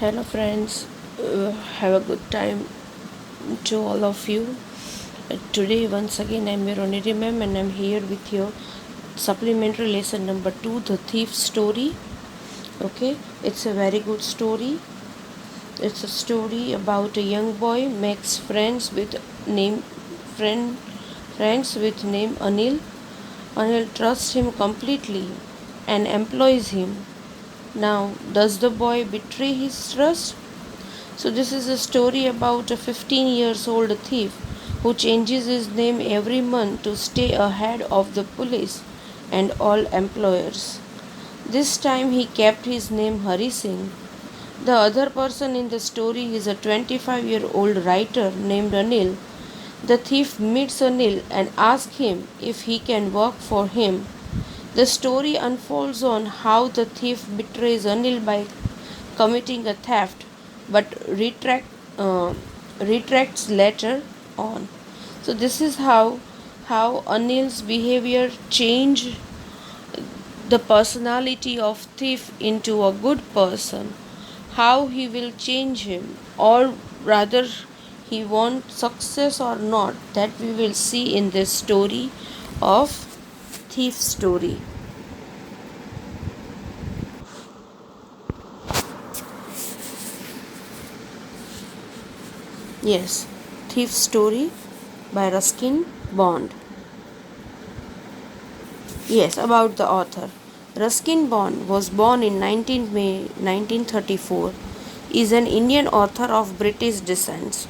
Hello, friends. Have a good time to all of you. Today, once again, I'm Veronity Ma'am, and I'm here with your supplementary lesson number 2, The Thief Story. Okay, it's a very good story. It's a story about a young boy makes name friend friends with name Anil. Anil trusts him completely and employs him. Now, does the boy betray his trust? So this is a story about a 15 years old thief who changes his name every month to stay ahead of the police and all employers. This time he kept his name Hari Singh. The other person in the story is a 25-year-old writer named Anil. The thief meets Anil and asks him if he can work for him. The story unfolds on how the thief betrays Anil by committing a theft but uh, retracts later on. So this is how Anil's behavior changed the personality of thief into a good person. How he will change him, or rather he wants success or not, that we will see in this story of thief story. Yes, Thief Story by Ruskin Bond. Yes, about the author. Ruskin Bond was born in 19 May 1934. Is an Indian author of British descent.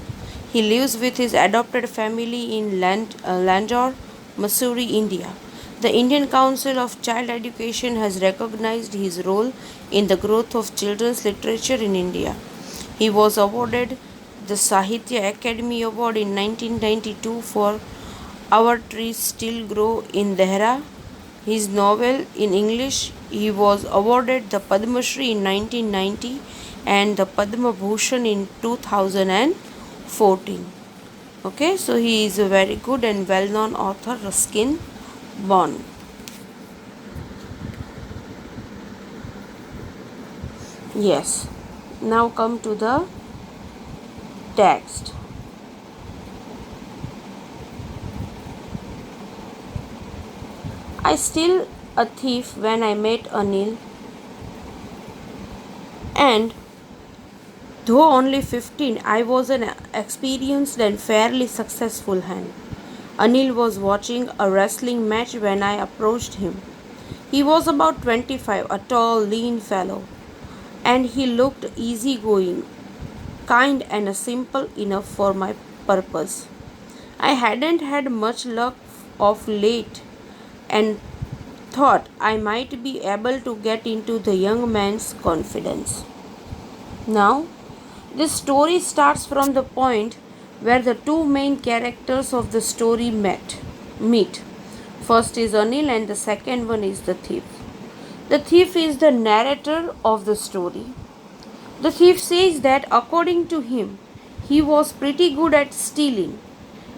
He lives with his adopted family in Lanjor, Missouri, India. The Indian Council of Child Education has recognized his role in the growth of children's literature in India. He was awarded the Sahitya Academy Award in 1992 for Our Trees Still Grow in Dehra. His novel in English, he was awarded the Padma Shri in 1990 and the Padma Bhushan in 2014. Okay, so he is a very good and well known author, Ruskin Bond. Yes, now come to the text. I still a thief when I met Anil, and though only 15, I was an experienced and fairly successful hand. Anil was watching a wrestling match when I approached him. He was about 25, a tall, lean fellow, and he looked easygoing, kind, and simple enough for my purpose. I hadn't had much luck of late and thought I might be able to get into the young man's confidence. Now, this story starts from the point where the two main characters of the story meet. First is Anil and the second one is the thief. The thief is the narrator of the story. The thief says that according to him, he was pretty good at stealing.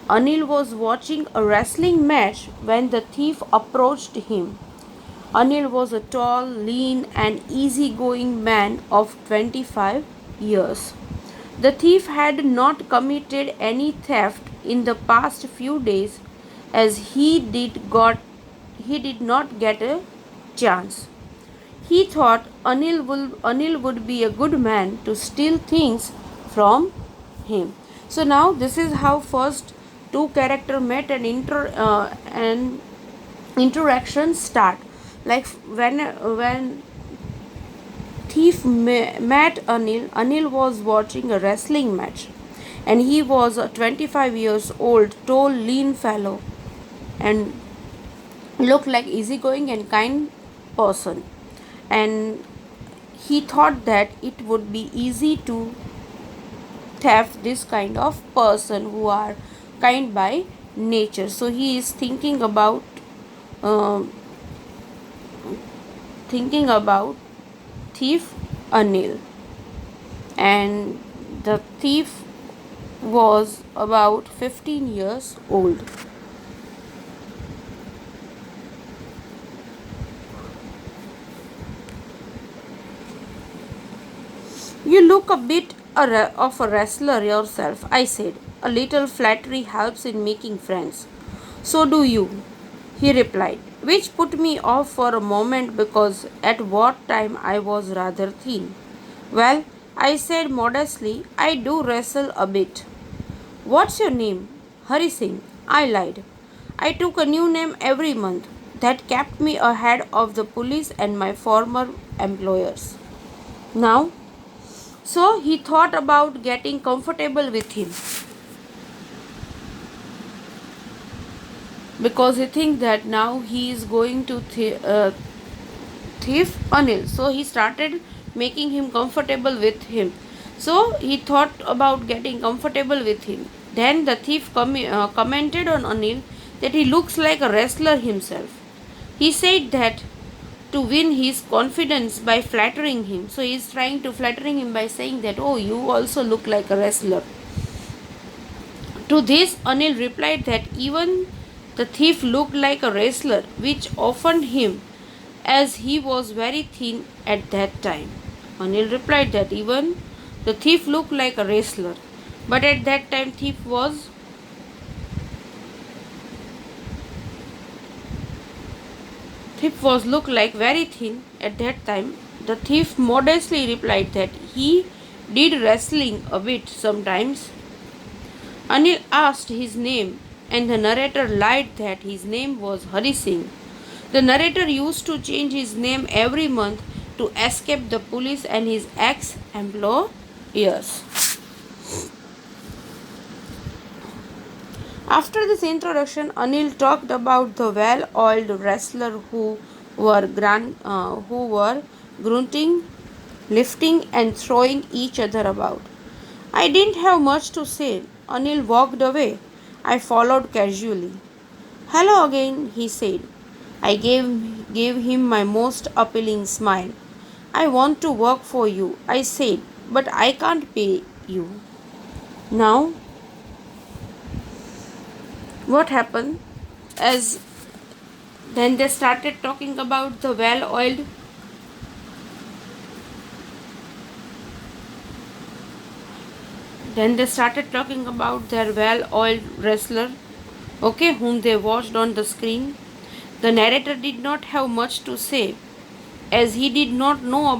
Anil was watching a wrestling match when the thief approached him. Anil was a tall, lean, and easygoing man of 25 years. The thief had not committed any theft in the past few days as he did not get a chance. He thought Anil would be a good man to steal things from him. So now this is how first two character met and interaction start. Like when thief met Anil, Anil was watching a wrestling match, and he was a 25 years old, tall, lean fellow, and looked like easygoing and kind person. And he thought that it would be easy to theft this kind of person who are kind by nature. So he is uh, thinking about thief Anil, and the thief was about 15 years old. You look a bit of a wrestler yourself, I said. A little flattery helps in making friends. So do you, he replied, which put me off for a moment because at what time I was rather thin. Well, I said modestly, I do wrestle a bit. What's your name? Hari Singh. I lied. I took a new name every month. That kept me ahead of the police and my former employers. Now, so he thought about getting comfortable with him because he thinks that now he is going to thief Anil. So he started making him comfortable with him. So he thought about getting comfortable with him. Then the thief commented on Anil that he looks like a wrestler himself. He said that to win his confidence by flattering him. So he is trying to flattering him by saying that, oh, you also look like a wrestler. To this, Anil replied that even the thief looked like a wrestler, which offended him as he was very thin at that time. Anil replied that even the thief looked like a wrestler, but at that time thief was looked like very thin at that time. The thief modestly replied that he did wrestling a bit sometimes. Anil asked his name, and the narrator lied that his name was Hari Singh. The narrator used to change his name every month to escape the police and his ex employers. After this introduction, Anil talked about the well-oiled wrestlers who were grunting, lifting, and throwing each other about. I didn't have much to say. Anil walked away. I followed casually. Hello again, he said. I gave him my most appealing smile. I want to work for you, I said, but I can't pay you. Now, what happened? As then they started talking about the well-oiled. Then they started talking about their well-oiled wrestler, okay, whom they watched on the screen. The narrator did not have much to say, as he did not know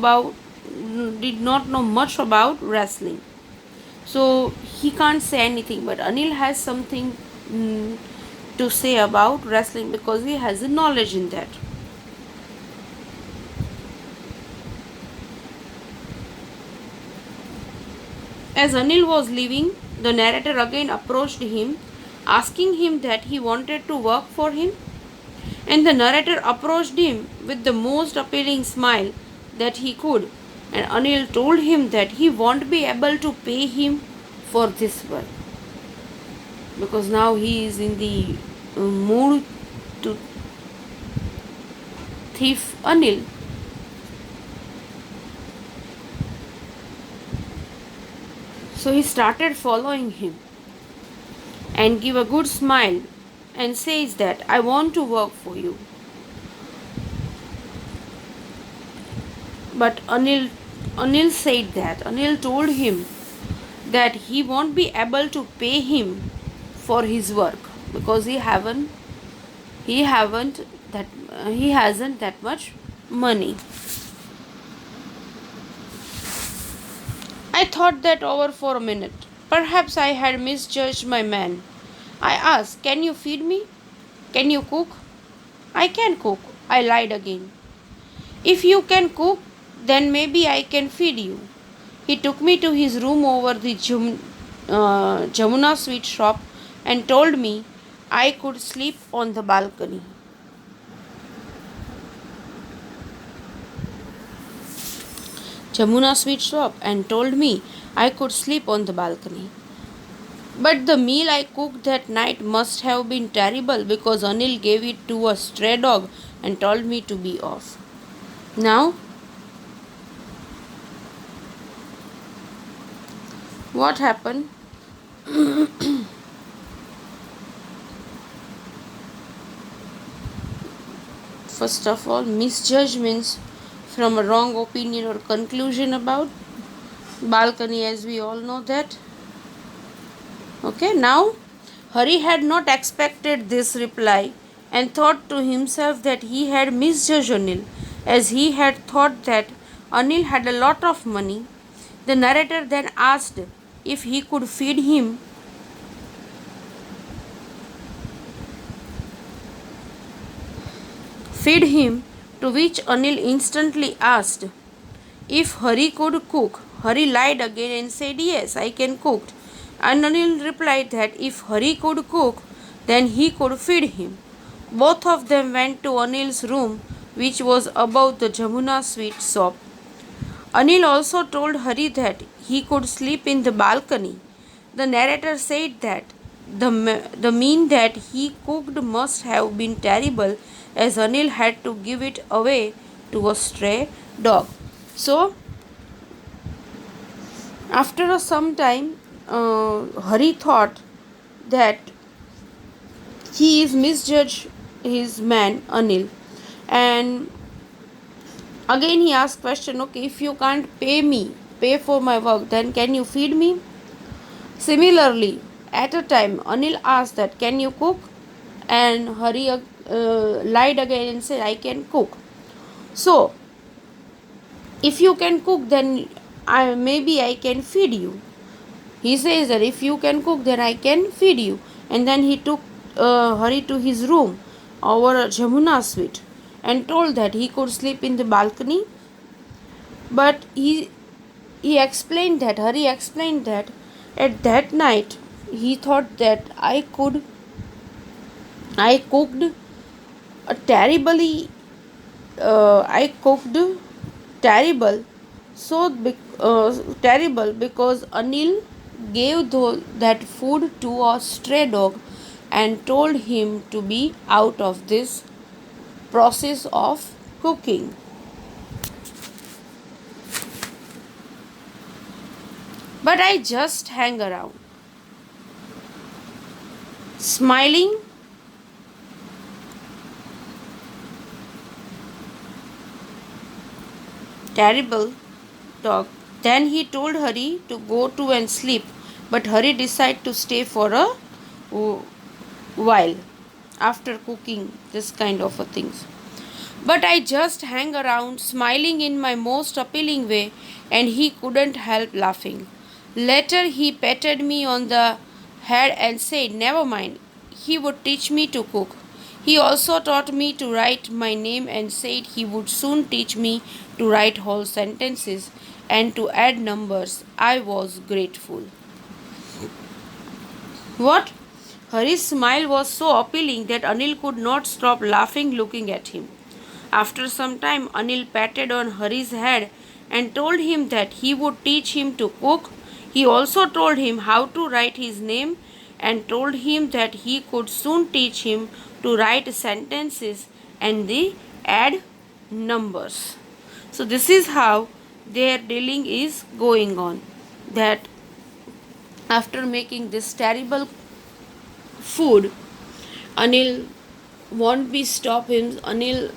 much about wrestling. So he can't say anything. But Anil has something to say about wrestling because he has a knowledge in that. As Anil was leaving, the narrator again approached him, asking him that he wanted to work for him. And the narrator approached him with the most appealing smile that he could. And Anil told him that he won't be able to pay him for this work because now he is in the mood to thief Anil. So he started following him and give a good smile and says that I want to work for you. But Anil said that Anil told him that he won't be able to pay him for his work because he hasn't that much money. I thought that over for a minute. Perhaps I had misjudged my man. I asked, can you feed me? Can you cook? I can cook. I lied again. If you can cook, then maybe I can feed you. He took me to his room over the Jamuna sweet shop and told me I could sleep on the balcony. Jamuna sweet shop and told me I could sleep on the balcony. But the meal I cooked that night must have been terrible because Anil gave it to a stray dog and told me to be off. Now, what happened? First of all, misjudge means from a wrong opinion or conclusion about balcony, as we all know that. Okay, now Hari had not expected this reply and thought to himself that he had misjudged Anil, as he had thought that Anil had a lot of money. The narrator then asked if he could feed him, to which Anil instantly asked if Hari could cook. Hari lied again and said, "Yes, I can cook." And Anil replied that if Hari could cook, then he could feed him. Both of them went to Anil's room, which was above the Jamuna sweet shop. Anil also told Hari that he could sleep in the balcony. The narrator said that the mean that he cooked must have been terrible, as Anil had to give it away to a stray dog. So, after some time, Hari thought that he is misjudged his man Anil, and again he asked question. Okay, if you can't pay for my work, then can you feed me? Similarly, at a time, Anil asked that, "Can you cook?" And Hari lied again and said, "I can cook." So, if you can cook, then maybe I can feed you. He says that if you can cook, then I can feed you. And then he took Hari to his room over a Jamuna suite and told that he could sleep in the balcony. But he explained that, Hari explained that at that night he thought that I cooked a terribly I cooked terrible terrible because Anil gave that food to a stray dog and told him to be out of this process of cooking. But I just hang around, smiling. Terrible dog. Then he told Hari to go to and sleep, but Hari decided to stay for a while after cooking this kind of a things. But I just hang around, smiling in my most appealing way, and he couldn't help laughing. Later, he patted me on the head and said, "Never mind, he would teach me to cook." He also taught me to write my name and said he would soon teach me to write whole sentences and to add numbers. I was grateful. What? Hari's smile was so appealing that Anil could not stop laughing looking at him. After some time, Anil patted on Hari's head and told him that he would teach him to cook. He also told him how to write his name and told him that he could soon teach him to write sentences and the add numbers. So this is how their dealing is going on. That after making this terrible food, Anil won't be stop him. Anil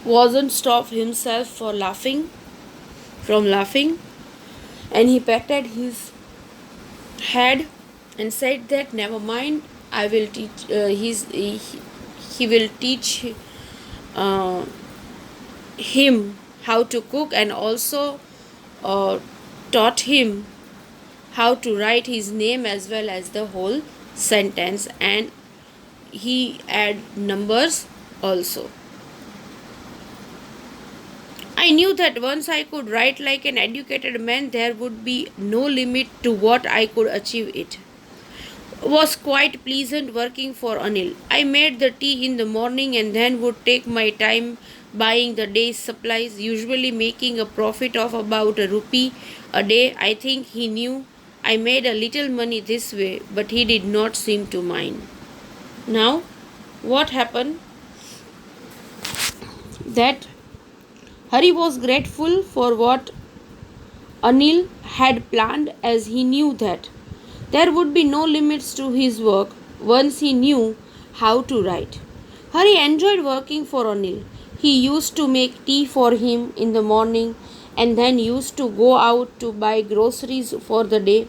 wasn't stop himself from laughing, and he patted his head and said that never mind, I will teach. He will teach him how to cook and also taught him how to write his name as well as the whole sentence, and he add numbers also. I knew that once I could write like an educated man, there would be no limit to what I could achieve. It was quite pleasant working for Anil. I made the tea in the morning and then would take my time buying the day's supplies, usually making a profit of about a rupee a day. I think he knew I made a little money this way, but he did not seem to mind. Now, what happened? That Hari was grateful for what Anil had planned, as he knew that there would be no limits to his work once he knew how to write. Hari enjoyed working for Anil. He used to make tea for him in the morning and then used to go out to buy groceries for the day.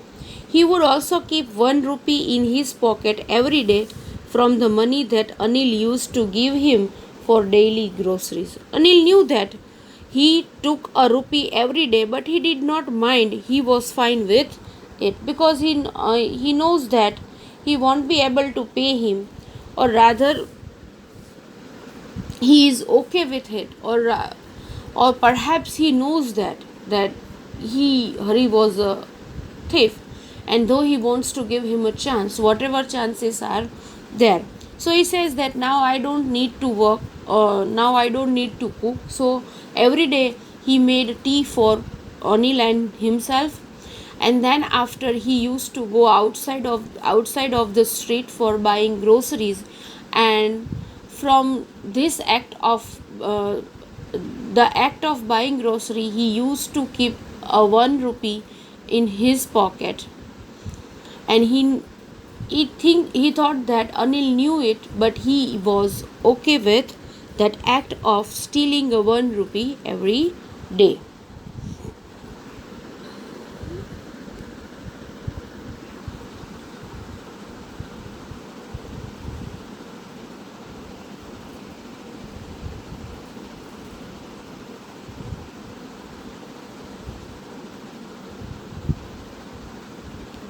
He would also keep 1 rupee in his pocket every day from the money that Anil used to give him for daily groceries. Anil knew that he took a rupee every day, but he did not mind. He was fine with it because he knows that he won't be able to pay him, or rather, he is okay with it, or perhaps he knows that Hari was a thief, and though he wants to give him a chance, whatever chances are there. So he says that now I don't need to work, or now I don't need to cook. So every day he made tea for Anil and himself, and then after he used to go outside of the street for buying groceries. And from this act of the act of buying grocery, he used to keep a 1 rupee in his pocket. And he thought that Anil knew it, but he was okay with that act of stealing a 1 rupee every day.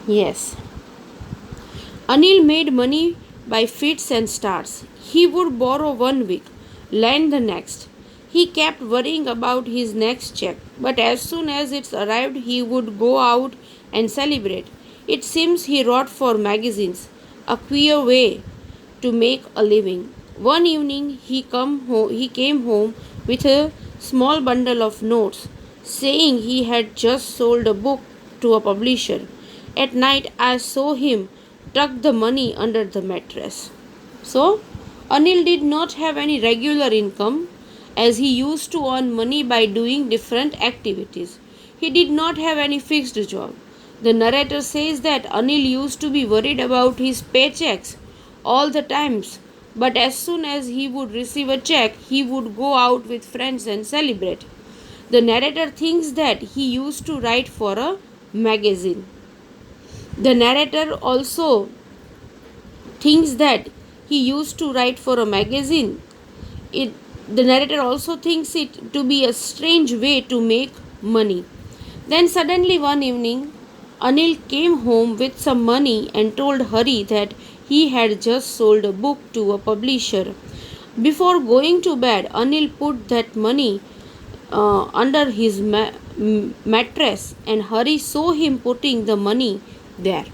Yes. Anil made money by fits and starts. He would borrow 1 week, lend the next. He kept worrying about his next check, but as soon as it arrived, he would go out and celebrate. It seems he wrote for magazines, a queer way to make a living. One evening, he came home with a small bundle of notes, saying he had just sold a book to a publisher. At night, I saw him tuck the money under the mattress. So, Anil did not have any regular income, as he used to earn money by doing different activities. He did not have any fixed job. The narrator says that Anil used to be worried about his paychecks all the times, but as soon as he would receive a check, he would go out with friends and celebrate. The narrator thinks that he used to write for a magazine. The narrator also thinks that he used to write for a magazine. It, the narrator also thinks it to be a strange way to make money. Then suddenly one evening, Anil came home with some money and told Hari that he had just sold a book to a publisher. Before going to bed, Anil put that money under his mattress, and Hari saw him putting the money there.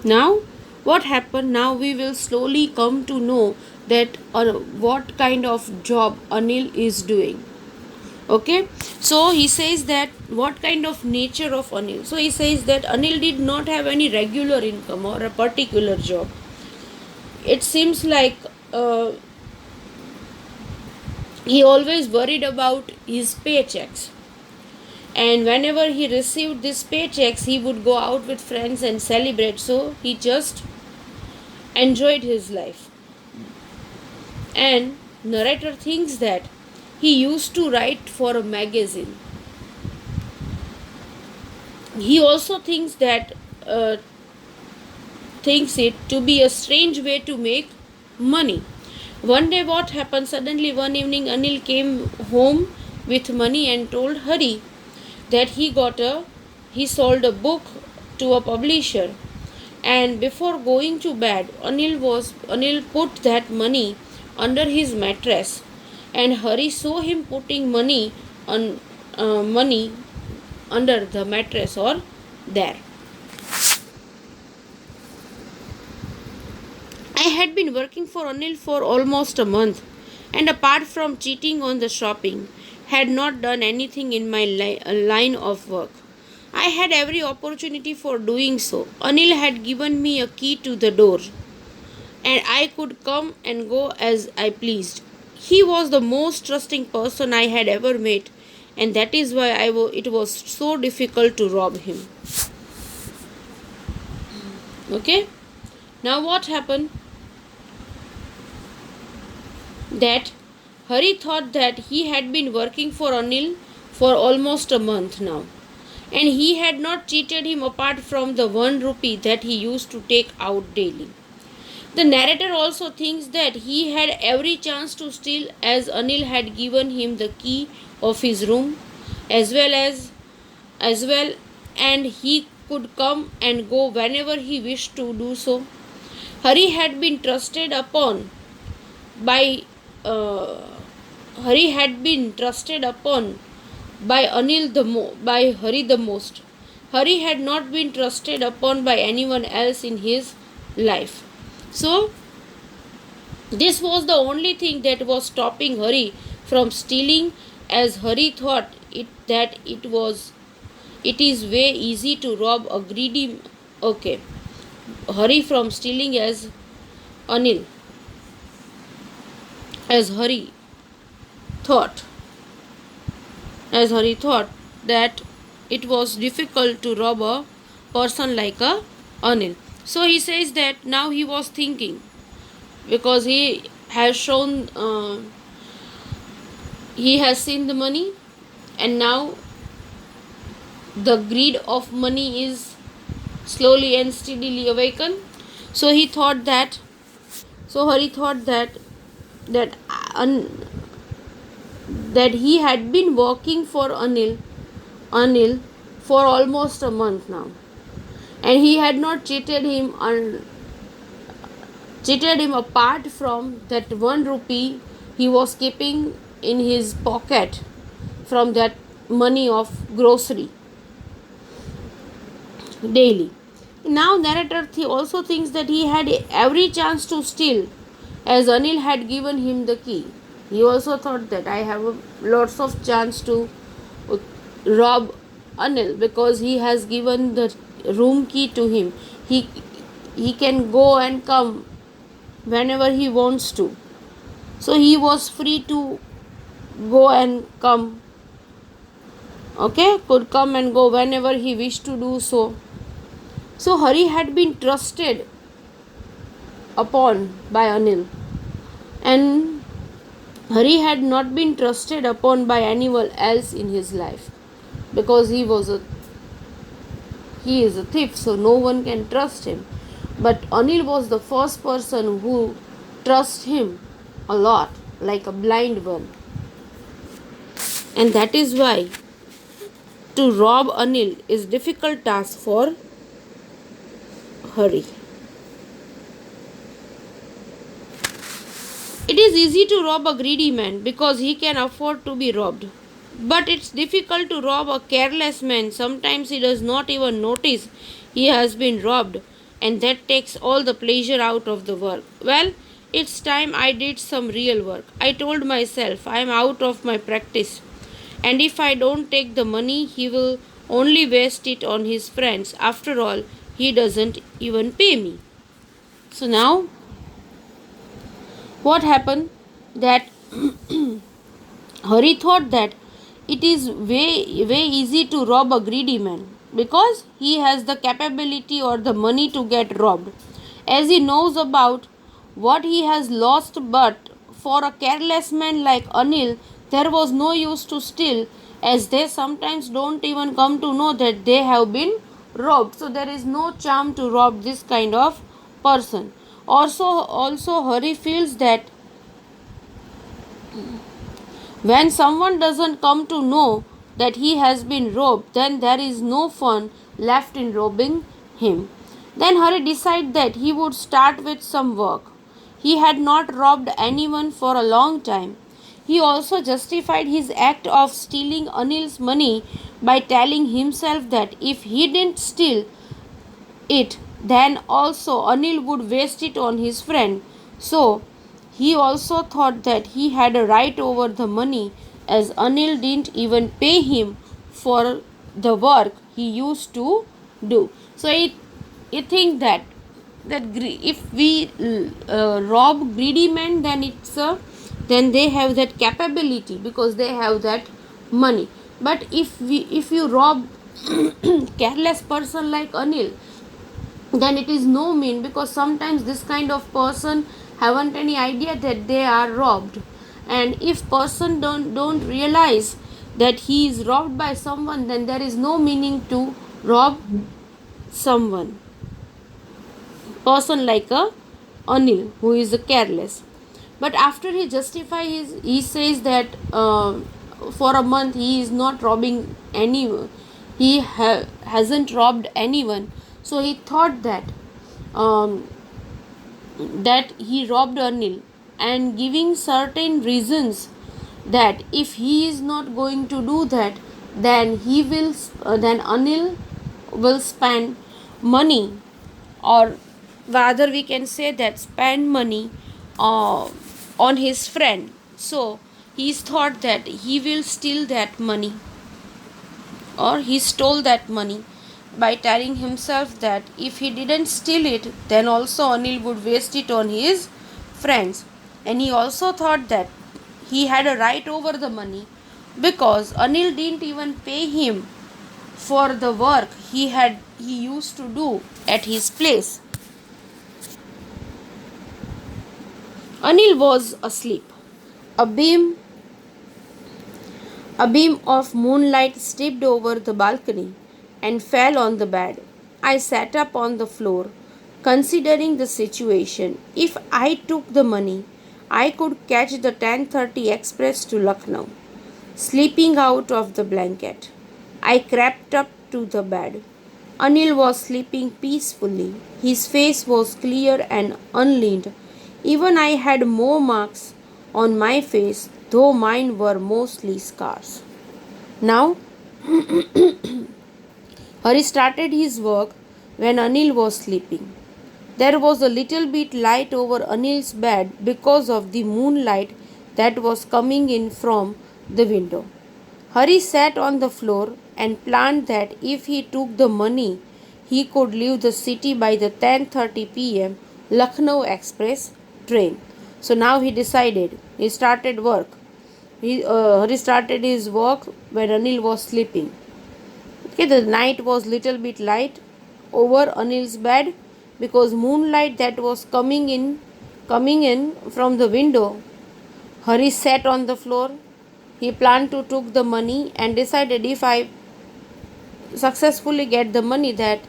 Now, what happened? Now we will slowly come to know that what kind of job Anil is doing. Okay, so he says that what kind of nature of Anil. So he says that Anil did not have any regular income or a particular job. It seems like he always worried about his paychecks, and whenever he received these paychecks, he would go out with friends and celebrate. So he just enjoyed his life. And narrator thinks that he used to write for a magazine. He also thinks it to be a strange way to make money. One day what happened? Suddenly one evening Anil came home with money and told Hari that he sold a book to a publisher. And before going to bed, Anil put that money under his mattress, and Hari saw him putting money under the mattress or there. I had been working for Anil for almost a month, and apart from cheating on the shopping, had not done anything in my line of work. I had every opportunity for doing so. Anil had given me a key to the door, and I could come and go as I pleased. He was the most trusting person I had ever met, and that is why it was so difficult to rob him. Okay? Now, what happened? That Hari thought that he had been working for Anil for almost a month now, and he had not cheated him apart from the 1 rupee that he used to take out daily. The narrator also thinks that he had every chance to steal, as Anil had given him the key of his room as well, and he could come and go whenever he wished to do so. Hari had been trusted upon by uh, Hari had been trusted upon by by Hari the most. Hari had not been trusted upon by anyone else in his life. So this was the only thing that was stopping Hari from stealing, as Hari thought it is way easy to rob a greedy. Okay, Hari from stealing, Anil as thought Hari thought that it was difficult to rob a person like a Anil. So he says that now he was thinking, because he has seen the money, and now the greed of money is slowly and steadily awakened. So he thought that Hari thought that that he had been working for Anil for almost a month now, and he had not cheated him apart from that 1 rupee he was keeping in his pocket from that money of grocery daily. Now narrator also thinks that he had every chance to steal, as Anil had given him the key. He also thought that I have lots of chance to rob Anil, because he has given the room key to him. He can go and come whenever he wants to. So he was free to go and come. Okay, could come and go whenever he wished to do so. So Hari had been trusted upon by Anil, and Hari had not been trusted upon by anyone else in his life, because he is a thief, so no one can trust him. But Anil was the first person who trusts him a lot, like a blind one. And that is why to rob Anil is difficult task for Hari. It is easy to rob a greedy man because he can afford to be robbed. But it's difficult to rob a careless man. Sometimes he does not even notice he has been robbed, and that takes all the pleasure out of the work. Well, it's time I did some real work. I told myself I am out of my practice, and if I don't take the money, he will only waste it on his friends. After all, he doesn't even pay me. So now, what happened? That Hari thought that it is way easy to rob a greedy man, because he has the capability or the money to get robbed, as he knows about what he has lost. But for a careless man like Anil, there was no use to steal, as they sometimes don't even come to know that they have been robbed. So there is no charm to rob this kind of person. Also Hari feels that when someone doesn't come to know that he has been robbed, then there is no fun left in robbing him. Then Hari decided that he would start with some work. He had not robbed anyone for a long time. He also justified his act of stealing Anil's money by telling himself that if he didn't steal it, then also Anil would waste it on his friend. So he also thought that he had a right over the money, as Anil didn't even pay him for the work he used to do. So I think that if we rob greedy men, then they have that capability because they have that money. But if you rob careless person like Anil, then it is no mean, because sometimes this kind of person haven't any idea that they are robbed, and if person don't realize that he is robbed by someone, then there is no meaning to rob someone. Person like a Anil, who is careless. But after he justifies he says that for a month he is not robbing anyone. Hasn't robbed anyone. So he thought um, that he robbed Anil, and giving certain reasons that if he is not going to do that, then Anil will spend money, or rather we can say that spend money uh, on his friend. So he's thought that he will steal that money, or he stole that money, by telling himself that if he didn't steal it, then also Anil would waste it on his friends. And he also thought that he had a right over the money, because Anil didn't even pay him for the work he used to do at his place. Anil was asleep. A beam A beam of moonlight streamed over the balcony and fell on the bed. I sat up on the floor, considering the situation. If I took the money, I could catch the 10:30 express to Lucknow. Sleeping out of the blanket, I crept up to the bed. Anil was sleeping peacefully. His face was clear and unleaned. Even I had more marks on my face, though mine were mostly scars. Now, Hari started his work when Anil was sleeping. There was a little bit light over Anil's bed because of the moonlight that was coming in from the window. Hari sat on the floor and planned that if he took the money, he could leave the city by the 10:30 p.m. Lucknow Express train. So now he decided. He started work. Hari started his work when Anil was sleeping. Okay, the night was little bit light over Anil's bed because moonlight that was coming in from the window. Hari sat on the floor. He planned to took the money and decided if I successfully get the money, that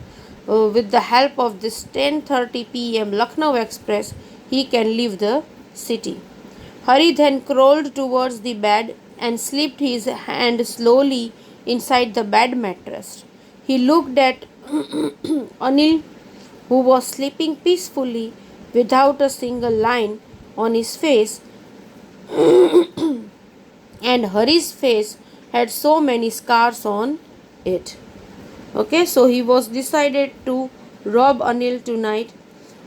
with the help of this 10:30 p.m. Lucknow Express he can leave the city. Hari then crawled towards the bed and slipped his hand slowly inside the bed mattress. He looked at Anil, who was sleeping peacefully without a single line on his face, and Hari's face had so many scars on it. Okay, so he was decided to rob Anil tonight.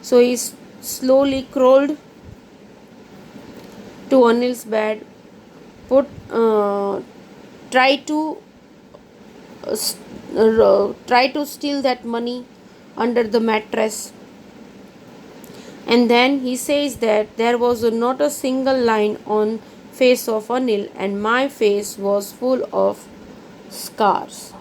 So he slowly crawled to Anil's bed, put try to try to steal that money under the mattress. And then he says that there was not a single line on face of Anil, and my face was full of scars.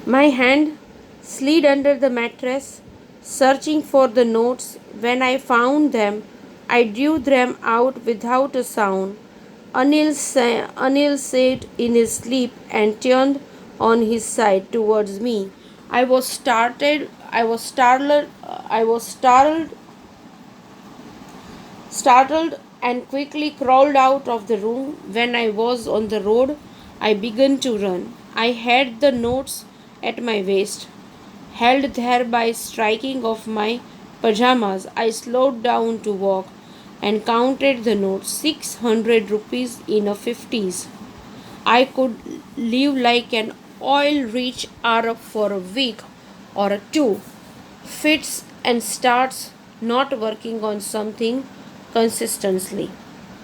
My hand slid under the mattress, searching for the notes. When I found them, I drew them out without a sound. Anil said in his sleep and turned on his side towards me. I was startled. I was startled. I was startled and quickly crawled out of the room. When I was on the road, I began to run. I had the notes at my waist, held there by striking of my pajamas. I slowed down to walk and counted the notes. 600 rupees in a 50s. I could live like an oil-rich Arab for a week or two. Fits and starts not working on something consistently.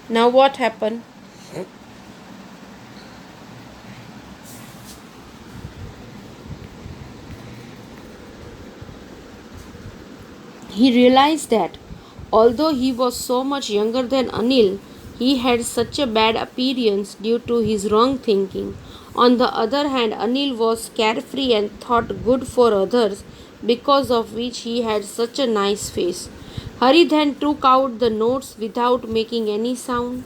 Now what happened? He realized that although he was so much younger than Anil, he had such a bad appearance due to his wrong thinking. On the other hand, Anil was carefree and thought good for others, because of which he had such a nice face. Hari then took out the notes without making any sound.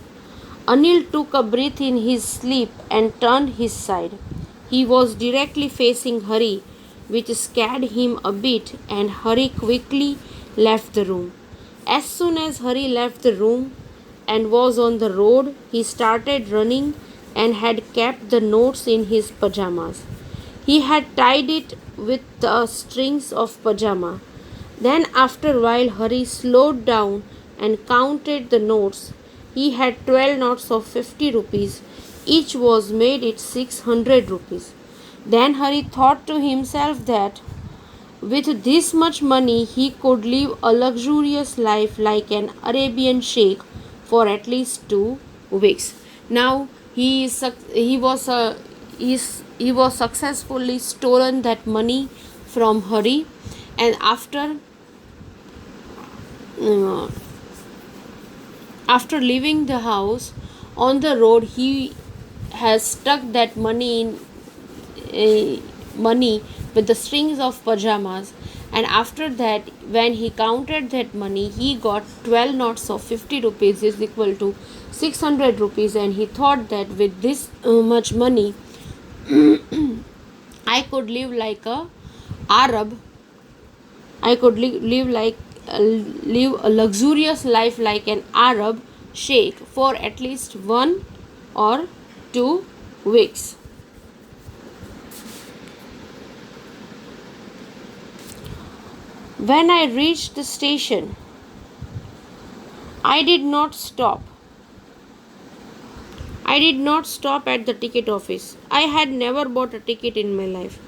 Anil took a breath in his sleep and turned his side. He was directly facing Hari, which scared him a bit, and Hari quickly left the room. As soon as Hari left the room and was on the road, he started running and had kept the notes in his pajamas. He had tied it with the strings of pajama. Then, after a while, Hari slowed down and counted the notes. He had 12 notes of 50 rupees. Each was made it 600 rupees. Then Hari thought to himself that with this much money he could live a luxurious life like an Arabian sheikh for at least 2 weeks. Now he was successfully stolen that money from Hari, and uh, after leaving the house on the road he has stuck that money with the strings of pajamas, and after that when he counted that money he got 12 notes of 50 rupees is equal to 600 rupees, and he thought that with this much money I could live like a Arab. I could live a luxurious life like an Arab sheikh for at least 1 or 2 weeks. When I reached the station, I did not stop. I did not stop at the ticket office. I had never bought a ticket in my life,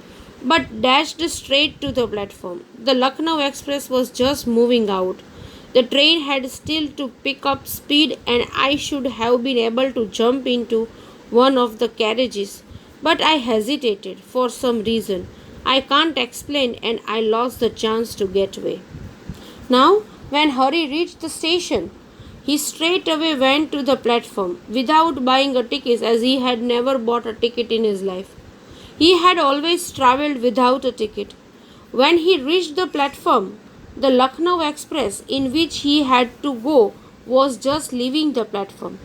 but dashed straight to the platform. The Lucknow Express was just moving out. The train had still to pick up speed, and I should have been able to jump into one of the carriages. But I hesitated for some reason. I can't explain, and I lost the chance to get away. Now, when Hari reached the station, he straight away went to the platform without buying a ticket, as he had never bought a ticket in his life. He had always travelled without a ticket. When he reached the platform, the Lucknow Express in which he had to go was just leaving the platform.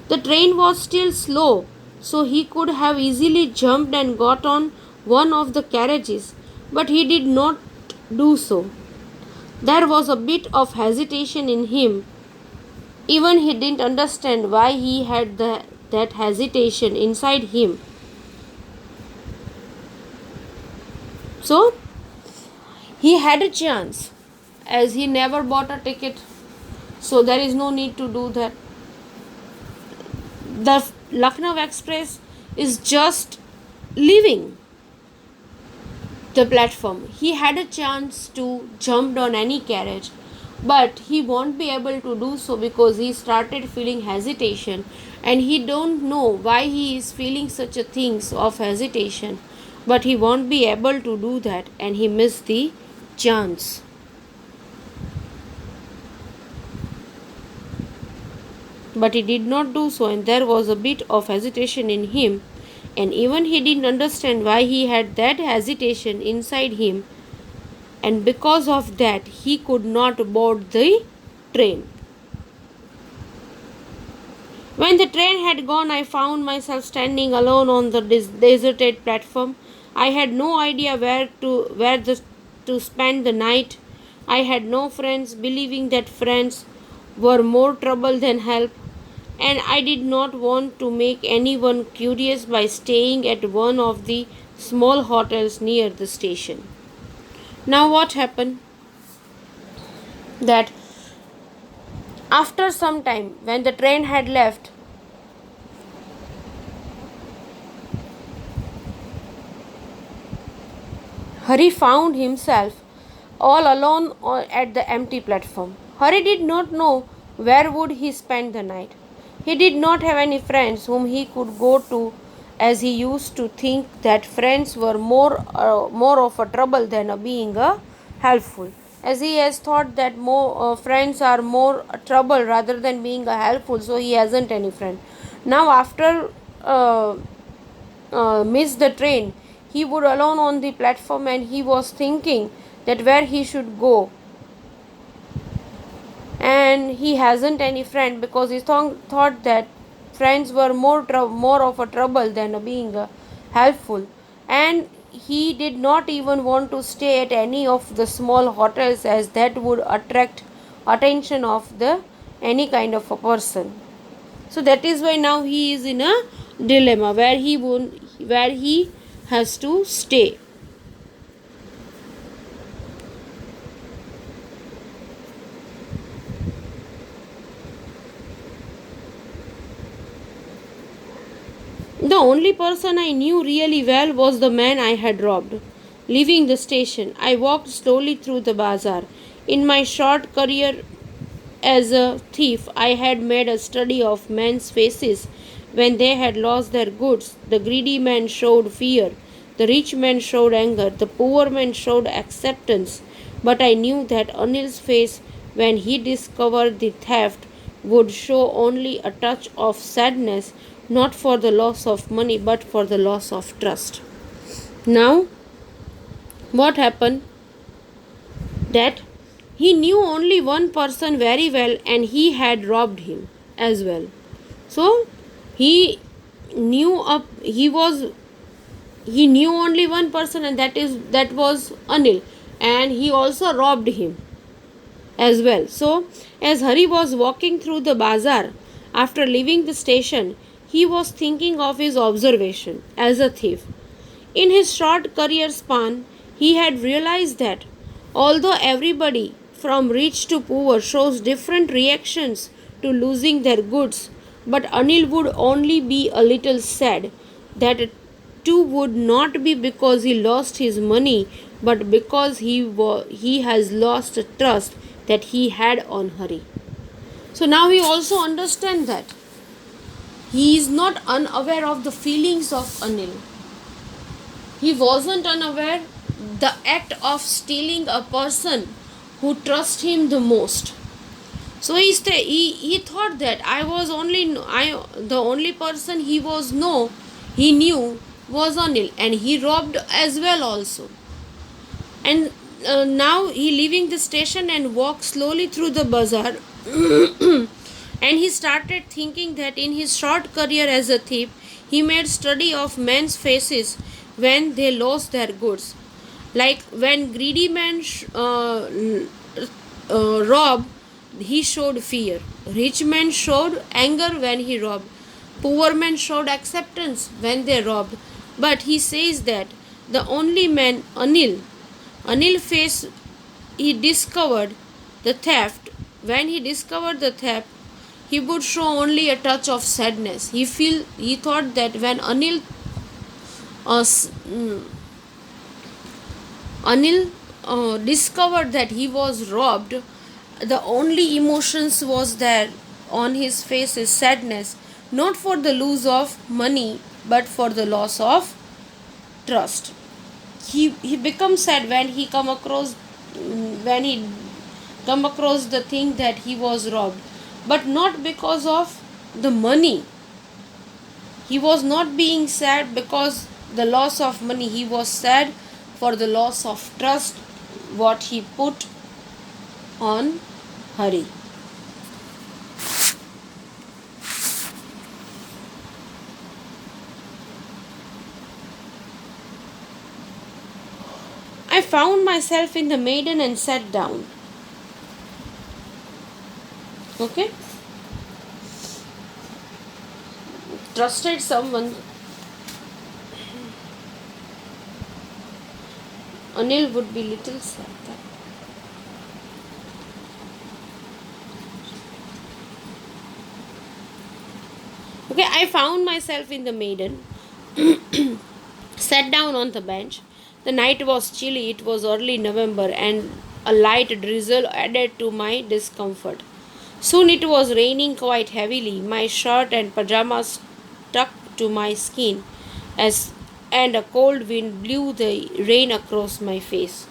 The train was still slow, so he could have easily jumped and got on one of the carriages, but he did not do so. There was a bit of hesitation in him. Even he didn't understand why he had that hesitation inside him. So, he had a chance, as he never bought a ticket, so there is no need to do that. The Lucknow Express is just leaving the platform. He had a chance to jump on any carriage, but he won't be able to do so because he started feeling hesitation, and he don't know why he is feeling such a things of hesitation, but he won't be able to do that, and he missed the chance. But he did not do so, and there was a bit of hesitation in him, and even he didn't understand why he had that hesitation inside him, and because of that he could not board the train. When the train had gone, I found myself standing alone on the deserted platform. I had no idea to spend the night. I had no friends, believing that friends were more trouble than help, and I did not want to make anyone curious by staying at one of the small hotels near the station. Now, what happened? That after some time, when the train had left, Hari found himself all alone at the empty platform. Hari did not know where would he spend the night. He did not have any friends whom he could go to, as he used to think that friends were more of a trouble than being helpful. As he has thought that more friends are more trouble rather than being helpful, so he hasn't any friend. Now, after uh, missed the train. He would alone on the platform and he was thinking that where he should go, and he hasn't any friend because he thought that friends were more of a trouble than being helpful, and he did not even want to stay at any of the small hotels as that would attract attention of the any kind of a person. So that is why now he is in a dilemma where he has to stay. The only person I knew really well was the man I had robbed. Leaving the station, I walked slowly through the bazaar. In my short career as a thief, I had made a study of men's faces when they had lost their goods. The greedy man showed fear, the rich man showed anger, the poor man showed acceptance. But I knew that Anil's face, when he discovered the theft, would show only a touch of sadness, not for the loss of money but for the loss of trust. Now, what happened? That he knew only one person very well and he had robbed him as well. So he knew up he knew only one person, and that was Anil, and he also robbed him as well. So, as Hari was walking through the bazaar after leaving the station, he was thinking of his observation as a thief. In his short career span, he had realized that although everybody from rich to poor shows different reactions to losing their goods, but Anil would only be a little sad. That too would not be because he lost his money, but because he has lost trust that he had on Hari. So now he also understands that he is not unaware of the feelings of Anil. He wasn't unaware the act of stealing a person who trusts him the most. So he thought that the only person he knew was Anil, and he robbed as well also. And now he leaving the station and walked slowly through the bazaar. And he started thinking that in his short career as a thief, he made study of men's faces when they lost their goods. Like when greedy men robbed, he showed fear. Rich men showed anger when he robbed. Poor men showed acceptance when they robbed. But he says that the only man, Anil face, he discovered the theft. When he discovered the theft, he would show only a touch of sadness. He thought that when uh, Anil discovered that he was robbed, the only emotions was there on his face is sadness, not for the loss of money, but for the loss of trust. He becomes sad when he come across the thing that he was robbed, but not because of the money. He was not being sad because the loss of money. He was sad for the loss of trust what he put on Hari. I found myself in the maiden and sat down. Okay? Trusted someone. Anil would be little sad. Okay, I found myself in the maiden, sat down on the bench. The night was chilly, it was early November, and a light drizzle added to my discomfort. Soon it was raining quite heavily. My shirt and pajamas stuck to my skin as and a cold wind blew the rain across my face.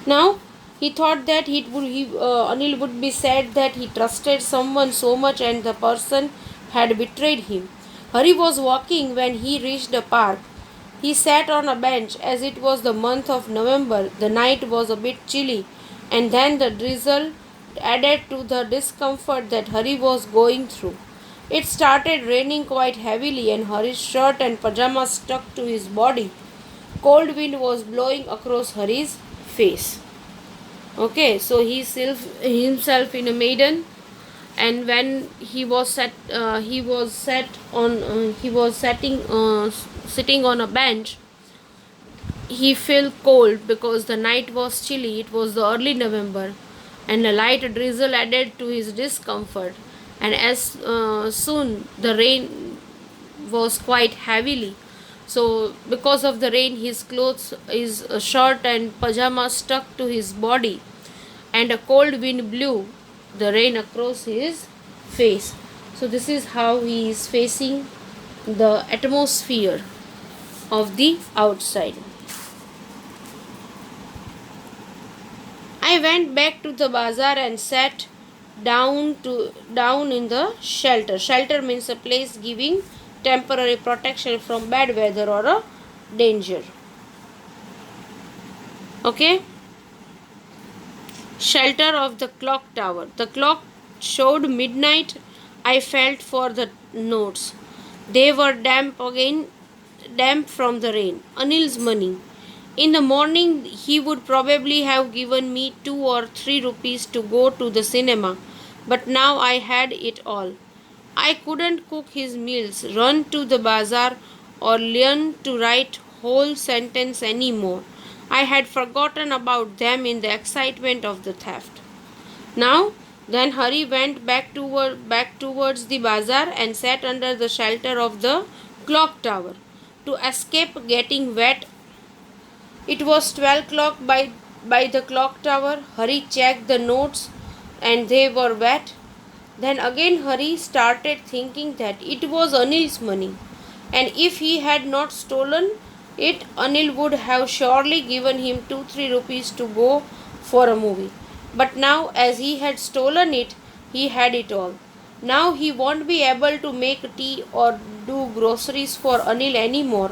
Now he thought that Anil would be sad that he trusted someone so much and the person had betrayed him. Hari was walking when he reached the park. He sat on a bench as it was the month of November. The night was a bit chilly, and then the drizzle added to the discomfort that Hari was going through. It started raining quite heavily, and Hari's shirt and pajamas stuck to his body. Cold wind was blowing across Hari's face. Okay, so he himself in a maiden, and when he was sitting on a bench. He felt cold because the night was chilly. It was the early November, and a light drizzle added to his discomfort. And as soon the rain was quite heavily. So, because of the rain, his clothes, his shirt and pajamas stuck to his body, and a cold wind blew the rain across his face. So, this is how he is facing the atmosphere of the outside. I went back to the bazaar and sat down in the shelter. Shelter means a place giving temporary protection from bad weather or a danger. Okay? Shelter of the clock tower. The clock showed midnight. I felt for the notes. They were damp from the rain. Anil's money. In the morning, he would probably have given me 2 or 3 rupees to go to the cinema, but now I had it all. I couldn't cook his meals, run to the bazaar, or learn to write whole sentence anymore. I had forgotten about them in the excitement of the theft. Now, then Hari went back towards the bazaar and sat under the shelter of the clock tower to escape getting wet. It was 12 o'clock by the clock tower. Hari checked the notes and they were wet. Then again Hari started thinking that it was Anil's money, and if he had not stolen it, Anil would have surely given him 2-3 rupees to go for a movie. But now, as he had stolen it, he had it all. Now he won't be able to make tea or do groceries for Anil anymore,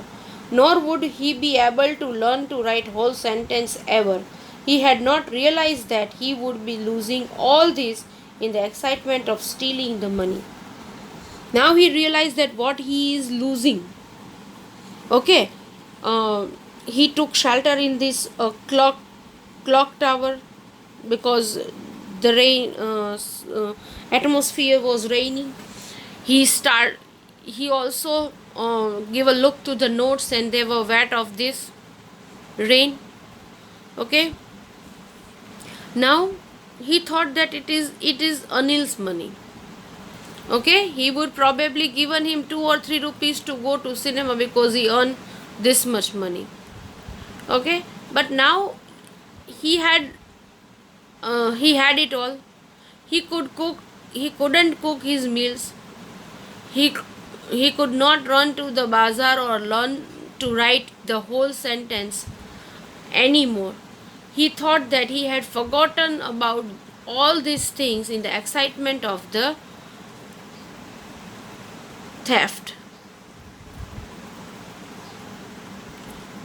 nor would he be able to learn to write whole sentence ever. He had not realized that he would be losing all this in the excitement of stealing the money. Now he realized that what he is losing. Okay, he took shelter in this clock tower because the atmosphere was raining. He also gave a look to the notes and they were wet of this rain. Okay, now he thought that it is Anil's money. Okay, he would probably given him 2 or 3 rupees to go to cinema because he earned this much money. Okay, but now he had it all. He couldn't cook his meals. He could not run to the bazaar or learn to write the whole sentence anymore. He thought that he had forgotten about all these things in the excitement of the theft.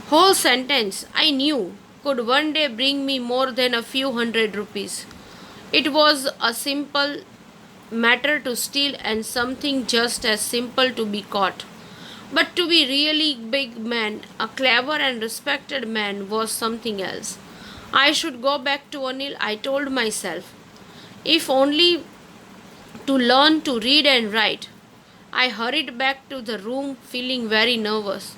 Whole sentence, I knew, could one day bring me more than a few hundred rupees. It was a simple matter to steal and something just as simple to be caught. But to be really big man, a clever and respected man, was something else. I should go back to Anil, I told myself. If only to learn to read and write. I hurried back to the room feeling very nervous,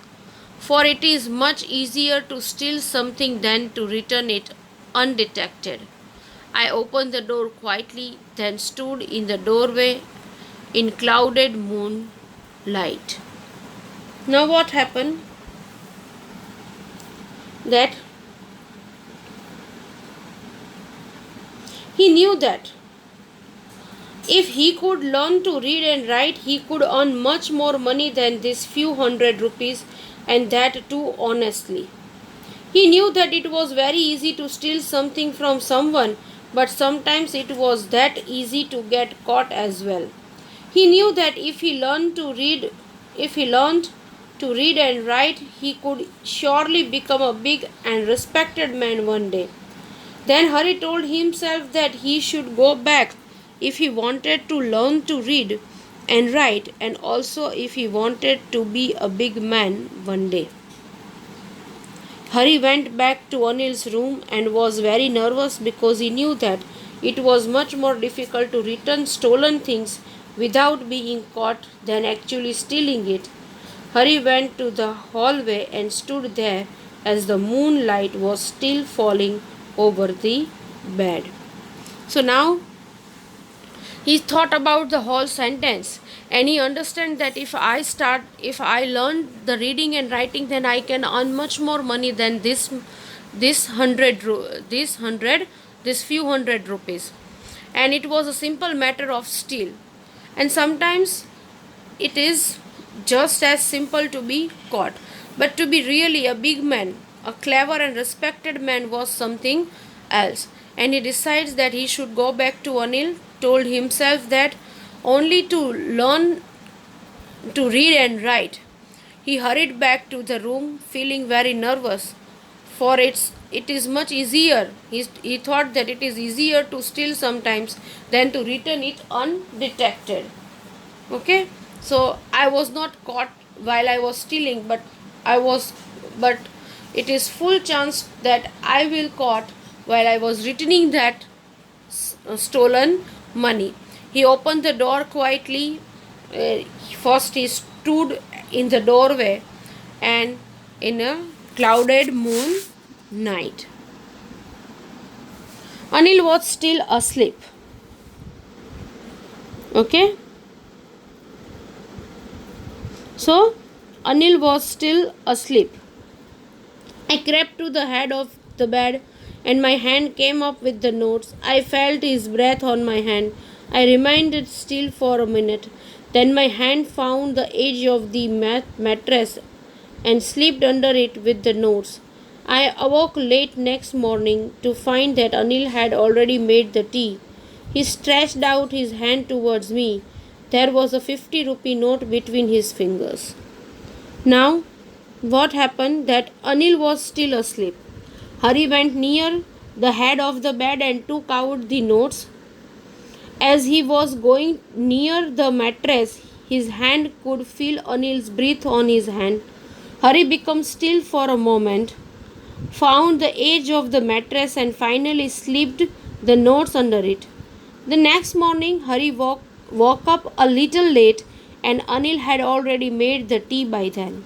for it is much easier to steal something than to return it undetected. I opened the door quietly, then stood in the doorway in clouded moonlight. Now, what happened? That he knew that if he could learn to read and write, he could earn much more money than this few hundred rupees, and that too honestly. He knew that it was very easy to steal something from someone, but sometimes it was that easy to get caught as well. He knew that if he learned to read and write, he could surely become a big and respected man one day. Then Hari told himself that he should go back if he wanted to learn to read and write, and also if he wanted to be a big man one day. Hari went back to Anil's room and was very nervous because he knew that it was much more difficult to return stolen things without being caught than actually stealing it. Hari went to the hallway and stood there as the moonlight was still falling over the bed. So now he thought about the whole sentence, and he understood that if I learn the reading and writing, then I can earn much more money than this few hundred rupees. And it was a simple matter of steal. And sometimes it is just as simple to be caught. But to be really a big man, a clever and respected man, was something else. And he decides that he should go back to Anil, told himself that only to learn to read and write. He hurried back to the room feeling very nervous, for it is much easier. He thought that it is easier to steal sometimes than to return it undetected. Okay, so I was not caught while I was stealing, but it is full chance that I will caught while I was returning that stolen money. He opened the door quietly. First he stood in the doorway and in a clouded moon night. Anil was still asleep. Okay, so Anil was still asleep. I crept to the head of the bed and my hand came up with the notes. I felt his breath on my hand. I remained still for a minute. Then my hand found the edge of the mattress and slipped under it with the notes. I awoke late next morning to find that Anil had already made the tea. He stretched out his hand towards me. There was a 50-rupee note between his fingers. Now, what happened that Anil was still asleep. Hari went near the head of the bed and took out the notes. As he was going near the mattress, his hand could feel Anil's breath on his hand. Hari became still for a moment, found the edge of the mattress and finally slipped the notes under it. The next morning, Hari woke up a little late and Anil had already made the tea by then.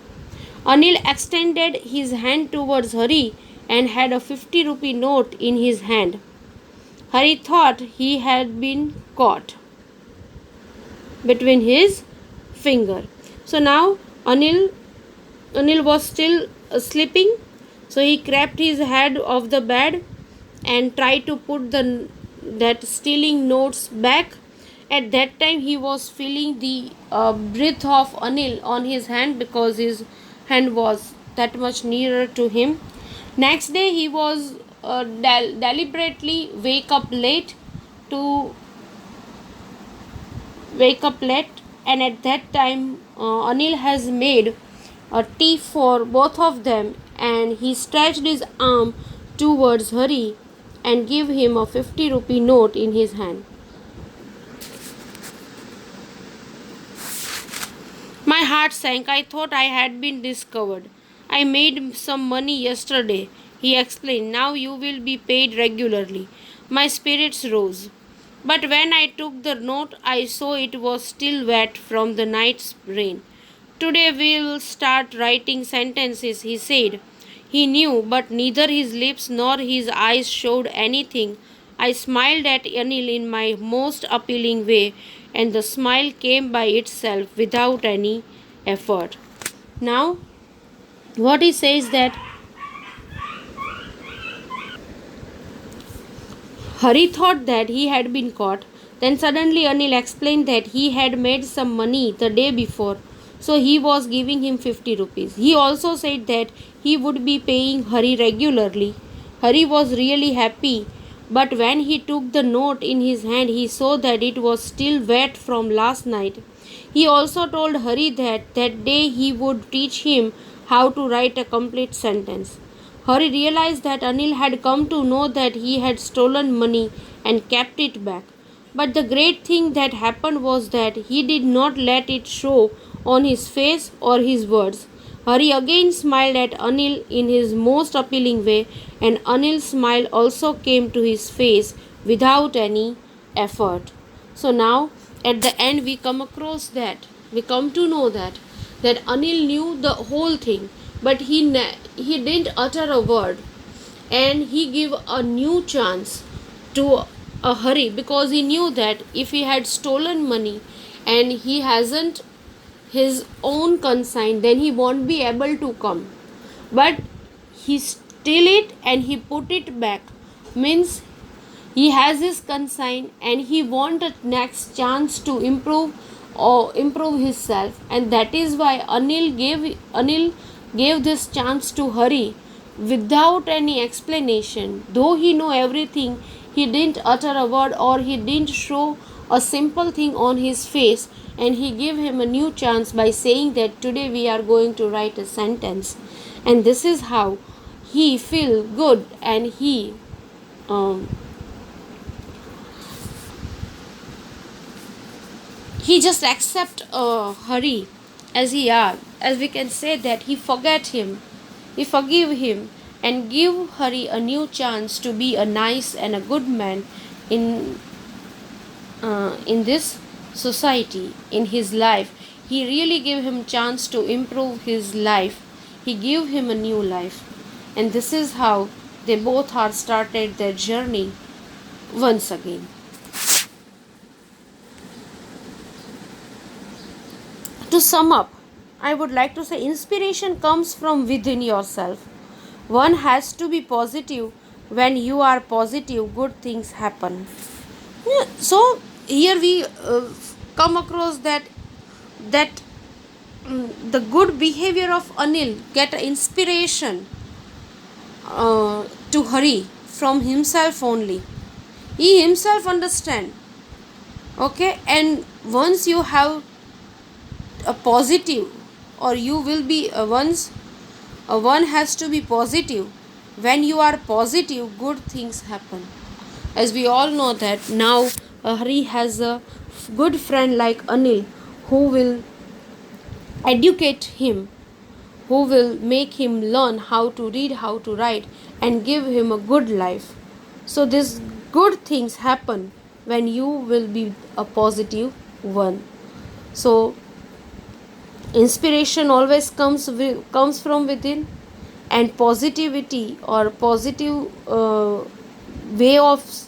Anil extended his hand towards Hari and had a 50-rupee note in his hand. Hari thought he had been caught between his finger. So now Anil was still sleeping. So he crept his head off the bed and tried to put that stealing notes back. At that time he was feeling the breath of Anil on his hand because his hand was that much nearer to him. Next day he was deliberately wake up late, and at that time Anil has made a tea for both of them, and he stretched his arm towards Hari and gave him a 50-rupee note in his hand. My heart sank. I thought I had been discovered. I made some money yesterday, he explained. Now you will be paid regularly. My spirits rose. But when I took the note, I saw it was still wet from the night's rain. Today we will start writing sentences, he said. He knew, but neither his lips nor his eyes showed anything. I smiled at Anil in my most appealing way, and the smile came by itself without any effort. Now, what he says that Hari thought that he had been caught. Then suddenly Anil explained that he had made some money the day before, so he was giving him 50 rupees. He also said that he would be paying Hari regularly. Hari was really happy, but when he took the note in his hand, he saw that it was still wet from last night. He also told Hari that that day he would teach him how to write a complete sentence. Hari realized that Anil had come to know that he had stolen money and kept it back. But the great thing that happened was that he did not let it show on his face or his words. Hari again smiled at Anil in his most appealing way, and Anil's smile also came to his face without any effort. So now, at the end, we come to know that Anil knew the whole thing, but he didn't utter a word, and he gave a new chance to a Hari, because he knew that if he had stolen money and he hasn't his own consign, then he won't be able to come. But he steal it and he put it back, means he has his consign and he want a next chance to improve himself, and that is why Anil gave this chance to Hari without any explanation. Though he know everything, he didn't utter a word or he didn't show a simple thing on his face, and he gave him a new chance by saying that today we are going to write a sentence. And this is how he feel good, and um, he just accept Hari as he are, as we can say that he forgive him, and give Hari a new chance to be a nice and a good man in in this society, in his life. He really gave him chance to improve his life. He gave him a new life, and this is how they both are started their journey once again. To sum up, I would like to say inspiration comes from within yourself. One has to be positive. When you are positive, good things happen. Yeah, so here we come across that the good behavior of Anil get inspiration to Hari from himself only. He himself understand. Okay, and once you have a positive, or you will be once one has to be positive. When you are positive, good things happen. As we all know that now Hari has a good friend like Anil, who will educate him, who will make him learn how to read, how to write, and give him a good life. So these good things happen when you will be a positive one. So inspiration always comes from within, and positivity or positive way of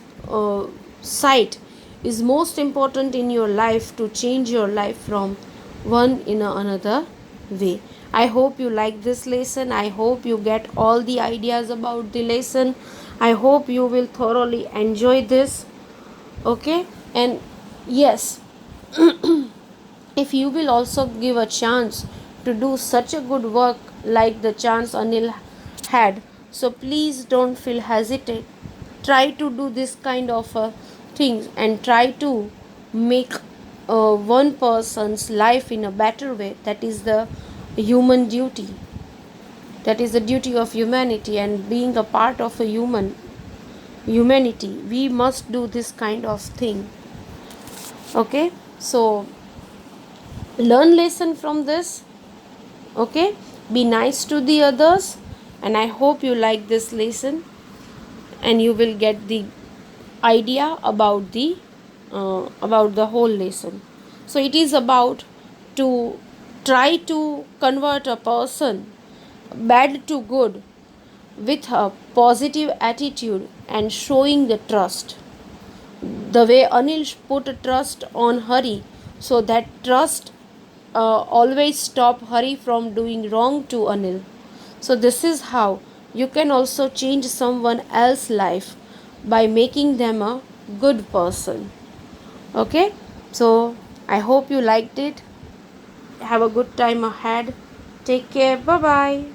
sight is most important in your life to change your life from one in another way. I hope you like this lesson. I hope you get all the ideas about the lesson. I hope you will thoroughly enjoy this. Okay, and yes, if you will also give a chance to do such a good work like the chance Anil had, so please don't feel hesitate. Try to do this kind of things, and try to make one person's life in a better way. That is the human duty. That is the duty of humanity, and being a part of a humanity, we must do this kind of thing. Okay, so learn lesson from this. Okay, be nice to the others, and I hope you like this lesson, and you will get the idea about the whole lesson. So it is about to try to convert a person bad to good with a positive attitude and showing the trust. The way Anil put a trust on Hari, so that trust always stop Hari from doing wrong to Anil. So this is how you can also change someone else's life, by making them a good person. Okay, so I hope you liked it. Have a good time ahead. Take care. Bye bye.